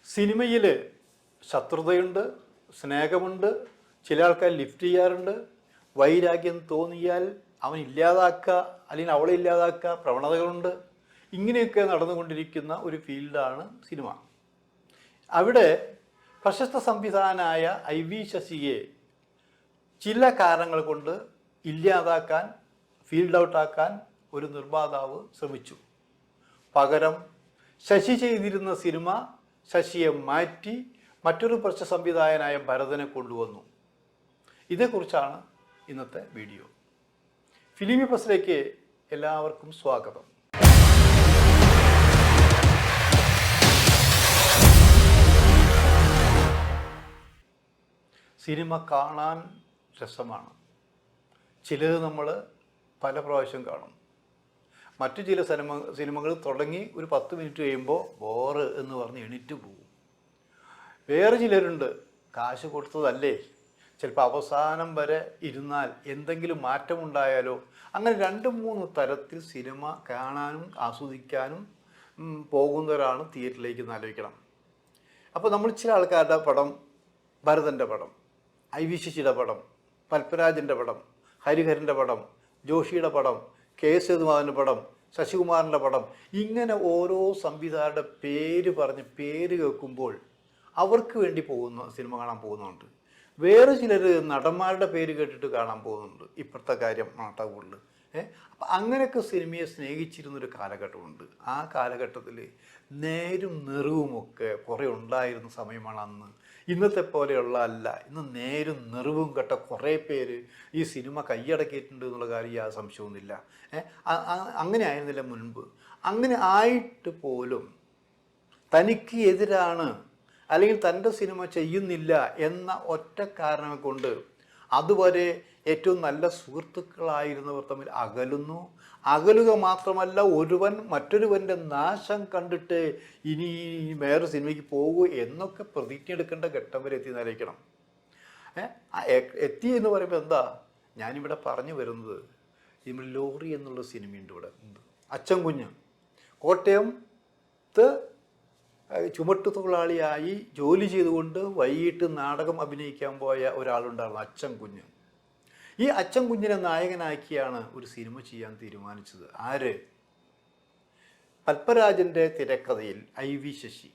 സിനിമയിൽ ശത്രുതയുണ്ട്, സ്നേഹമുണ്ട്, ചില ആൾക്കാർ ലിഫ്റ്റ് ചെയ്യാറുണ്ട്. വൈരാഗ്യം തോന്നിയാൽ അവൻ ഇല്ലാതാക്കുക അല്ലെങ്കിൽ അവളെ ഇല്ലാതാക്കുക പ്രവണതകളുണ്ട്. ഇങ്ങനെയൊക്കെ നടന്നുകൊണ്ടിരിക്കുന്ന ഒരു ഫീൽഡാണ് സിനിമ. അവിടെ പ്രശസ്ത സംവിധായകനായ IV ശശിയെ ചില കാരണങ്ങൾ കൊണ്ട് ഇല്ലാതാക്കാൻ, ഫീൽഡ് ഔട്ടാക്കാൻ ഒരു നിർമ്മാതാവ് ശ്രമിച്ചു. പകരം ശശി ചെയ്തിരുന്ന സിനിമ ശശിയെ മാറ്റി മറ്റൊരു പ്രശസ്ത സംവിധായകനായ ഭരതനെ കൊണ്ടുവന്നു. ഇതേക്കുറിച്ചാണ് ഇന്നത്തെ വീഡിയോ. ഫിലിമി പ്ലസിലേക്ക് എല്ലാവർക്കും സ്വാഗതം. സിനിമ കാണാൻ രസമാണ്. ചിലത് നമ്മൾ പല പ്രാവശ്യം കാണും. മറ്റു ചില സിനിമകൾ തുടങ്ങി ഒരു 10 മിനിറ്റ് കഴിയുമ്പോൾ ബോറ് എന്ന് പറഞ്ഞ് എണീറ്റ് പോകും. വേറെ ചിലരുണ്ട്, കാശ് കൊടുത്തതല്ലേ, ചിലപ്പോൾ അവസാനം വരെ ഇരുന്നാൽ എന്തെങ്കിലും മാറ്റമുണ്ടായാലോ. അങ്ങനെ 2-3 തരത്തിൽ സിനിമ കാണാനും ആസ്വദിക്കാനും പോകുന്നവരാണ് തിയേറ്ററിലേക്ക് ആലോചിക്കണം. അപ്പോൾ നമ്മൾ ചില ആൾക്കാരുടെ പടം, ഭരതൻ്റെ പടം, IV ശശിയുടെ പടം, പത്മരാജൻ്റെ പടം, ഹരിഹരൻ്റെ പടം, ജോഷിയുടെ പടം, KS സേതുമാധവൻ്റെ പടം, ശശികുമാറിൻ്റെ പടം, ഇങ്ങനെ ഓരോ സംവിധായകരുടെ പേര് പറഞ്ഞ് പേര് കേൾക്കുമ്പോൾ അവർക്ക് വേണ്ടി പോകുന്ന സിനിമ കാണാൻ പോകുന്നുണ്ട്. വേറെ ചിലർ നടന്മാരുടെ പേര് കേട്ടിട്ട് കാണാൻ പോകുന്നുണ്ട്. ഇപ്പോഴത്തെ കാര്യം നാട്ടകമുള്ള അപ്പം അങ്ങനെയൊക്കെ സിനിമയെ സ്നേഹിച്ചിരുന്നൊരു കാലഘട്ടമുണ്ട്. ആ കാലഘട്ടത്തിൽ നേരും നെറിവുമൊക്കെ കുറേ ഉണ്ടായിരുന്ന സമയമാണ് അന്ന്. ഇന്നത്തെ പോലെയുള്ള അല്ല. ഇന്ന് നേരും നെറിവും കെട്ട കുറേ പേര് ഈ സിനിമ കൈയടക്കിയിട്ടുണ്ട് എന്നുള്ള കാര്യം യാതൊരു സംശയമൊന്നുമില്ല. അങ്ങനെ ആയിരുന്നില്ല മുൻപ്. അങ്ങനെ ആയിട്ട് പോലും തനിക്ക് എതിരാണ് അല്ലെങ്കിൽ തൻ്റെ സിനിമ ചെയ്യുന്നില്ല എന്ന ഒറ്റ കാരണം കൊണ്ട് അതുവരെ ഏറ്റവും നല്ല സുഹൃത്തുക്കളായിരുന്നവർ തമ്മിൽ അകലുന്നു. അകലുക മാത്രമല്ല, ഒരുവൻ മറ്റൊരുവൻ്റെ നാശം കണ്ടിട്ട് ഇനി വേറെ സിനിമയ്ക്ക് പോകൂ എന്നൊക്കെ പ്രതിജ്ഞ എടുക്കേണ്ട ഘട്ടം വരെ എത്തി നിലയ്ക്കണം. എത്തി എന്ന് പറയുമ്പോൾ എന്താ ഞാനിവിടെ പറഞ്ഞു വരുന്നത്, നമ്മൾ ലോറി എന്നുള്ള സിനിമയുണ്ട് ഇവിടെ. അച്ഛൻ കുഞ്ഞ് കോട്ടയത്ത് ചുമട്ടുതൊഴിലാളിയായി ജോലി ചെയ്തുകൊണ്ട് വൈകിട്ട് നാടകം അഭിനയിക്കാൻ പോയ ഒരാളുണ്ടായിരുന്നു, അച്ഛൻ കുഞ്ഞ്. ഈ അച്ഛൻ കുഞ്ഞിനെ നായകനാക്കിയാണ് ഒരു സിനിമ ചെയ്യാൻ തീരുമാനിച്ചത്. ആര്? പത്മരാജൻ്റെ തിരക്കഥയിൽ IV ശശി,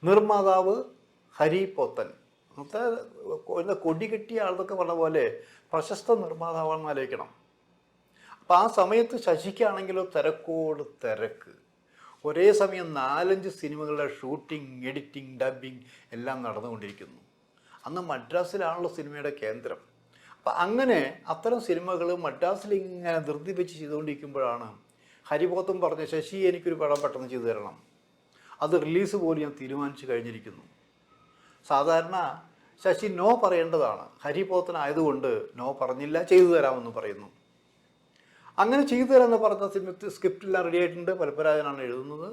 നിർമ്മാതാവ് ഹരി പോത്തൻ. കൊടി കെട്ടിയ ആളെന്നൊക്കെ പറഞ്ഞ പോലെ പ്രശസ്ത നിർമ്മാതാവാണെന്ന് ആലോചിക്കണം. അപ്പം ആ സമയത്ത് ശശിക്കാണെങ്കിലോ തിരക്കോട് തിരക്ക്. ഒരേ സമയം 4-5 സിനിമകളുടെ ഷൂട്ടിംഗ്, എഡിറ്റിംഗ്, ഡബ്ബിങ് എല്ലാം നടന്നുകൊണ്ടിരിക്കുന്നു. അന്ന് മദ്രാസിലാണല്ലോ സിനിമയുടെ കേന്ദ്രം. അപ്പം അങ്ങനെ അത്തരം സിനിമകൾ മദ്രാസിൽ ഇങ്ങനെ ധൃതി വെച്ച് ചെയ്തുകൊണ്ടിരിക്കുമ്പോഴാണ് ഹരിപോത്തൻ പറഞ്ഞ, ശശി എനിക്കൊരു പടം പെട്ടെന്ന് ചെയ്തു തരണം, അത് റിലീസ് പോലും ഞാൻ തീരുമാനിച്ചു കഴിഞ്ഞിരിക്കുന്നു. സാധാരണ ശശി നോ പറയേണ്ടതാണ്. ഹരിപോത്തനായതുകൊണ്ട് നോ പറഞ്ഞില്ല, ചെയ്തു തരാമെന്ന് പറയുന്നു. അങ്ങനെ ചെയ്തു തരാമെന്ന് പറഞ്ഞ സ്ക്രിപ്റ്റെല്ലാം റെഡി ആയിട്ടുണ്ട്. പത്മരാജനാണ് എഴുതുന്നത്.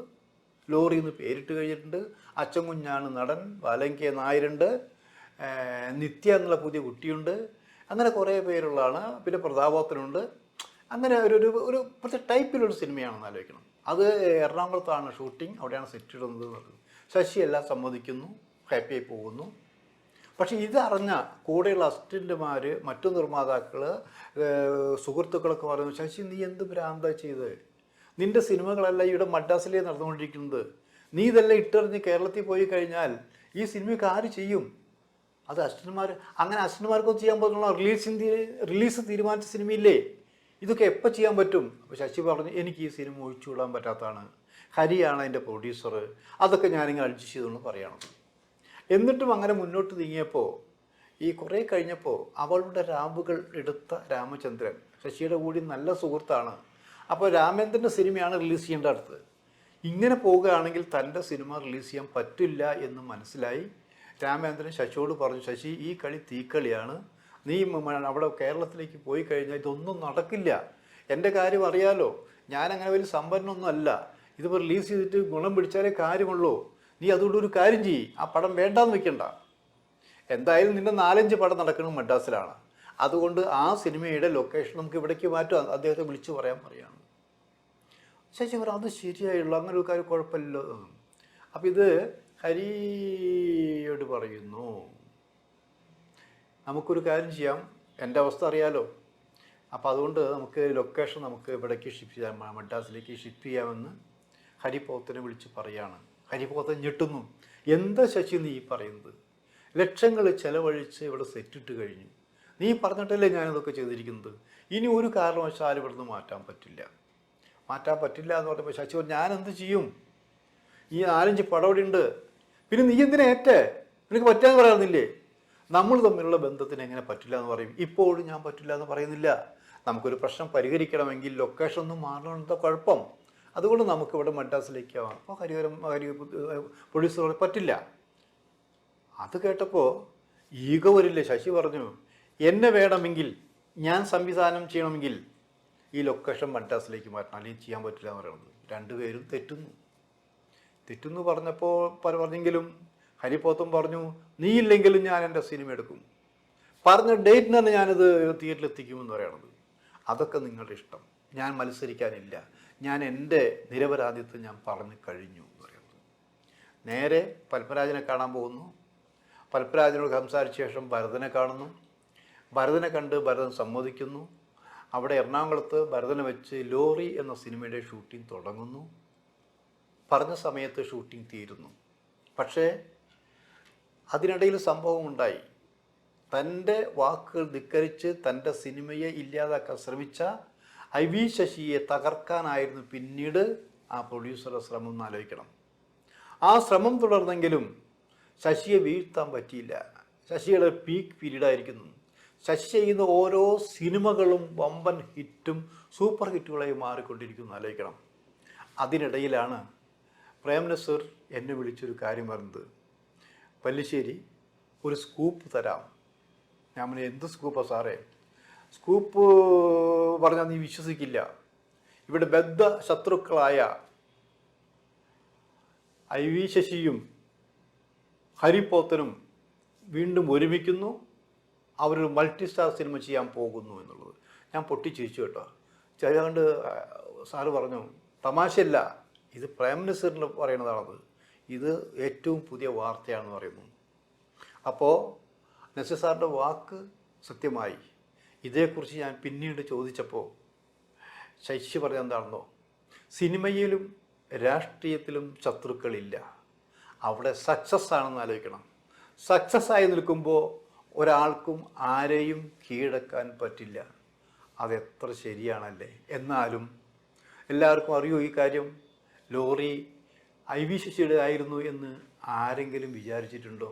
ലോറി എന്ന് പേരിട്ട് കഴിഞ്ഞിട്ടുണ്ട്. അച്ഛൻ കുഞ്ഞാണ് നടൻ. വാലങ്കേ നായരുണ്ട്. നിത്യ എന്നുള്ള പുതിയ കുട്ടിയുണ്ട്. അങ്ങനെ കുറേ പേരുള്ളതാണ്. പിന്നെ പ്രതാപോത്തനുണ്ട്. അങ്ങനെ ഒരു പ്രത്യേക ടൈപ്പിലൊരു സിനിമയാണെന്ന് ആലോചിക്കണം. അത് എറണാകുളത്താണ് ഷൂട്ടിംഗ്, അവിടെയാണ് സെറ്റ് ഇടുന്നത്. ശശി എല്ലാം സമ്മതിക്കുന്നു, ഹാപ്പിയായി പോകുന്നു. പക്ഷേ ഇതറിഞ്ഞ കൂടെയുള്ള അസിസ്റ്റന്റുമാർ, മറ്റു നിർമ്മാതാക്കൾ, സുഹൃത്തുക്കളൊക്കെ പറയുന്നു, ശശി നീ എന്ത് ഭ്രാന്താ ചെയ്ത്? നിൻ്റെ സിനിമകളെല്ലാം ഇവിടെ മദ്രാസിലേ നടന്നുകൊണ്ടിരിക്കുന്നത്. നീ ഇതെല്ലാം ഇട്ടെറിഞ്ഞ് കേരളത്തിൽ പോയി കഴിഞ്ഞാൽ ഈ സിനിമയൊക്കെ ആര് ചെയ്യും? അത് അസിസ്റ്റന്റുമാർ, അങ്ങനെ അസിസ്റ്റന്റുമാർക്കൊന്നും ചെയ്യാൻ പറ്റുള്ള റിലീസ് തീരുമാനിച്ച സിനിമയില്ലേ, ഇതൊക്കെ എപ്പോൾ ചെയ്യാൻ പറ്റും? അപ്പോൾ ശശി പറഞ്ഞു, എനിക്ക് ഈ സിനിമ ഒഴിച്ചുവിടാൻ പറ്റാത്തതാണ്, ഹരിയാണ് അതിൻ്റെ പ്രൊഡ്യൂസർ, അതൊക്കെ ഞാനിങ്ങനെ അഡ്ജസ്റ്റ് ചെയ്തുകൊണ്ട് പറയണം. എന്നിട്ടും അങ്ങനെ മുന്നോട്ട് നീങ്ങിയപ്പോൾ ഈ കുറേ കഴിഞ്ഞപ്പോൾ അവളുടെ രാവുകൾ എടുത്ത രാമചന്ദ്രൻ ശശിയുടെ കൂടി നല്ല സുഹൃത്താണ്. അപ്പോൾ രാമേന്ദ്രൻ്റെ സിനിമയാണ് റിലീസ് ചെയ്യേണ്ട അടുത്ത്. ഇങ്ങനെ പോവുകയാണെങ്കിൽ തൻ്റെ സിനിമ റിലീസ് ചെയ്യാൻ പറ്റില്ല എന്ന് മനസ്സിലായി. രാമേന്ദ്രൻ ശശിയോട് പറഞ്ഞു, ശശി ഈ കളി തീക്കളിയാണ്, നീ അവിടെ കേരളത്തിലേക്ക് പോയി കഴിഞ്ഞാൽ ഇതൊന്നും നടക്കില്ല. എൻ്റെ കാര്യം അറിയാലോ, ഞാനങ്ങനെ വലിയ സമ്പന്നൊന്നും അല്ല, ഇതിപ്പോൾ റിലീസ് ചെയ്തിട്ട് ഗുണം പിടിച്ചാലേ കാര്യമുള്ളൂ. നീ അതുകൊണ്ട് ഒരു കാര്യം ചെയ്യ്, ആ പടം വേണ്ടാന്ന് വെക്കണ്ട. എന്തായാലും നിൻ്റെ 4-5 പടം നടക്കുന്നത് മദ്രാസിലാണ്, അതുകൊണ്ട് ആ സിനിമയുടെ ലൊക്കേഷൻ നമുക്ക് ഇവിടേക്ക് മാറ്റും, അദ്ദേഹത്തെ വിളിച്ചു പറയാണ്. ശശി പറഞ്ഞു അത് ശരിയായുള്ളൂ, അങ്ങനെ ഒരു കാര്യം കുഴപ്പമില്ലല്ലോ. അപ്പോൾ ഇത് ഹരിയോട് പറയുന്നു, നമുക്കൊരു കാര്യം ചെയ്യാം, എൻ്റെ അവസ്ഥ അറിയാലോ, അപ്പോൾ അതുകൊണ്ട് നമുക്ക് ലൊക്കേഷൻ നമുക്ക് ഇവിടേക്ക് ഷിഫ്റ്റ് ചെയ്യാം, മദ്രാസിലേക്ക് ഷിഫ്റ്റ് ചെയ്യാമെന്ന് ഹരിപോത്തനെ വിളിച്ച് പറയാണ്. ഹരിപോത്തൻ ഞെട്ടുന്നു. എന്താ ശശി നീ പറയുന്നത്? ലക്ഷങ്ങൾ ചിലവഴിച്ച് ഇവിടെ സെറ്റിട്ട് കഴിഞ്ഞു. നീ പറഞ്ഞിട്ടല്ലേ ഞാനിതൊക്കെ ചെയ്തിരിക്കുന്നത്. ഇനി ഒരു കാരണവശാലും ഇവിടുന്ന് മാറ്റാൻ പറ്റില്ല എന്ന് പറഞ്ഞപ്പോൾ ശശി പറഞ്ഞു, ഞാൻ എന്ത് ചെയ്യും? ഈ 4-5 പടവടി ഉണ്ട്, പിന്നെ നീ എന്തിനാ ഏറ്റേ? നിനക്ക് പറ്റാന്ന് പറയാറുന്നില്ലേ? നമ്മൾ തമ്മിലുള്ള ബന്ധത്തിന് എങ്ങനെ പറ്റില്ല എന്ന് പറയും? ഇപ്പോഴും ഞാൻ പറ്റില്ല എന്ന് പറയുന്നില്ല. നമുക്കൊരു പ്രശ്നം പരിഹരിക്കണമെങ്കിൽ ലൊക്കേഷൻ ഒന്നും മാറണമെന്ന കുഴപ്പം. അതുകൊണ്ട് നമുക്കിവിടെ മദ്രാസിലേക്ക് ആവാം. അപ്പോൾ ഹരി പ്രൊഡ്യൂസർ പറ്റില്ല. അത് കേട്ടപ്പോൾ ഈഗോ വരില്ലേ? ശശി പറഞ്ഞു, എന്നെ വേണമെങ്കിൽ, ഞാൻ സംവിധാനം ചെയ്യണമെങ്കിൽ ഈ ലൊക്കേഷൻ മദ്രാസിലേക്ക് മാറ്റണം, അല്ലെങ്കിൽ ചെയ്യാൻ പറ്റില്ല എന്ന് പറയുന്നത്. രണ്ടുപേരും തെറ്റുന്നു പറഞ്ഞപ്പോൾ പറഞ്ഞെങ്കിലും ഹരിപോത്തൻ പറഞ്ഞു, നീ ഇല്ലെങ്കിലും ഞാൻ എൻ്റെ സിനിമ എടുക്കും, പറഞ്ഞ ഡേറ്റിന് തന്നെ ഞാനിത് തിയേറ്ററിൽ എത്തിക്കുമെന്ന് പറയണത്. അതൊക്കെ നിങ്ങളുടെ ഇഷ്ടം, ഞാൻ മത്സരിക്കാനില്ല, ഞാൻ എൻ്റെ നിരപരാധിത്വം ഞാൻ പറഞ്ഞു കഴിഞ്ഞു എന്ന് പറയുന്നത്. നേരെ പത്മരാജനെ കാണാൻ പോകുന്നു. പത്മരാജനോട് സംസാരിച്ച ശേഷം ഭരതനെ കാണുന്നു. ഭരതനെ കണ്ട് ഭരതൻ സമ്മതിക്കുന്നു. അവിടെ എറണാകുളത്ത് ഭരതനെ വെച്ച് ലോറി എന്ന സിനിമയുടെ ഷൂട്ടിംഗ് തുടങ്ങുന്നു. പറഞ്ഞ സമയത്ത് ഷൂട്ടിംഗ് തീരുന്നു. പക്ഷേ അതിനിടയിൽ സംഭവം ഉണ്ടായി. തൻ്റെ വാക്കുകൾ ധിക്കരിച്ച് തൻ്റെ സിനിമയെ ഇല്ലാതാക്കാൻ ശ്രമിച്ച IV ശശിയെ തകർക്കാനായിരുന്നു പിന്നീട് ആ പ്രൊഡ്യൂസറുടെ ശ്രമം എന്ന് ആലോചിക്കണം. ആ ശ്രമം തുടർന്നെങ്കിലും ശശിയെ വീഴ്ത്താൻ പറ്റിയില്ല. ശശിയുടെ പീക്ക് പീരീഡായിരിക്കുന്നു. ശശി ചെയ്യുന്ന ഓരോ സിനിമകളും വമ്പൻ ഹിറ്റും സൂപ്പർ ഹിറ്റുകളായി മാറിക്കൊണ്ടിരിക്കുന്നു ആലോചിക്കണം. അതിനിടയിലാണ് പ്രേംനസീർ എന്നെ വിളിച്ചൊരു കാര്യം പറഞ്ഞത്, പല്ലിശ്ശേരി ഒരു സ്കൂപ്പ് തരാം. ഞാൻ പറഞ്ഞു, എന്ത് സ്കൂപ്പാണ് സാറേ? സ്കൂപ്പ് പറഞ്ഞാൽ നീ വിശ്വസിക്കില്ല. ഇവിടെ ബദ്ധ ശത്രുക്കളായ IV ശശിയും ഹരിപോത്തനും വീണ്ടും ഒരുമിക്കുന്നു. അവരൊരു മൾട്ടി സ്റ്റാർ സിനിമ ചെയ്യാൻ പോകുന്നു എന്നുള്ളത്. ഞാൻ പൊട്ടിച്ചിരിച്ചു കേട്ടോ. അതുകൊണ്ട് സാറ് പറഞ്ഞു, തമാശയല്ല, ഇത് പ്രേംനസീറിന് പറയുന്നതാണത്, ഇത് ഏറ്റവും പുതിയ വാർത്തയാണെന്ന് പറയുന്നു. അപ്പോൾ നസീർ സാറിൻ്റെ വാക്ക് സത്യമായി. ഇതേക്കുറിച്ച് ഞാൻ പിന്നീട് ചോദിച്ചപ്പോൾ ശശി പറഞ്ഞ എന്താണെന്നോ, സിനിമയിലും രാഷ്ട്രീയത്തിലും ശത്രുക്കളില്ല, അവിടെ സക്സസ് ആണെന്ന് ആലോചിക്കണം. സക്സസ് ആയി നിൽക്കുമ്പോൾ ഒരാൾക്കും ആരെയും കീഴടക്കാൻ പറ്റില്ല. അതെത്ര ശരിയാണല്ലേ? എന്നാലും എല്ലാവർക്കും അറിയോ ഈ കാര്യം? ലോറി IV ശശിയുടെ ആയിരുന്നു എന്ന് ആരെങ്കിലും വിചാരിച്ചിട്ടുണ്ടോ?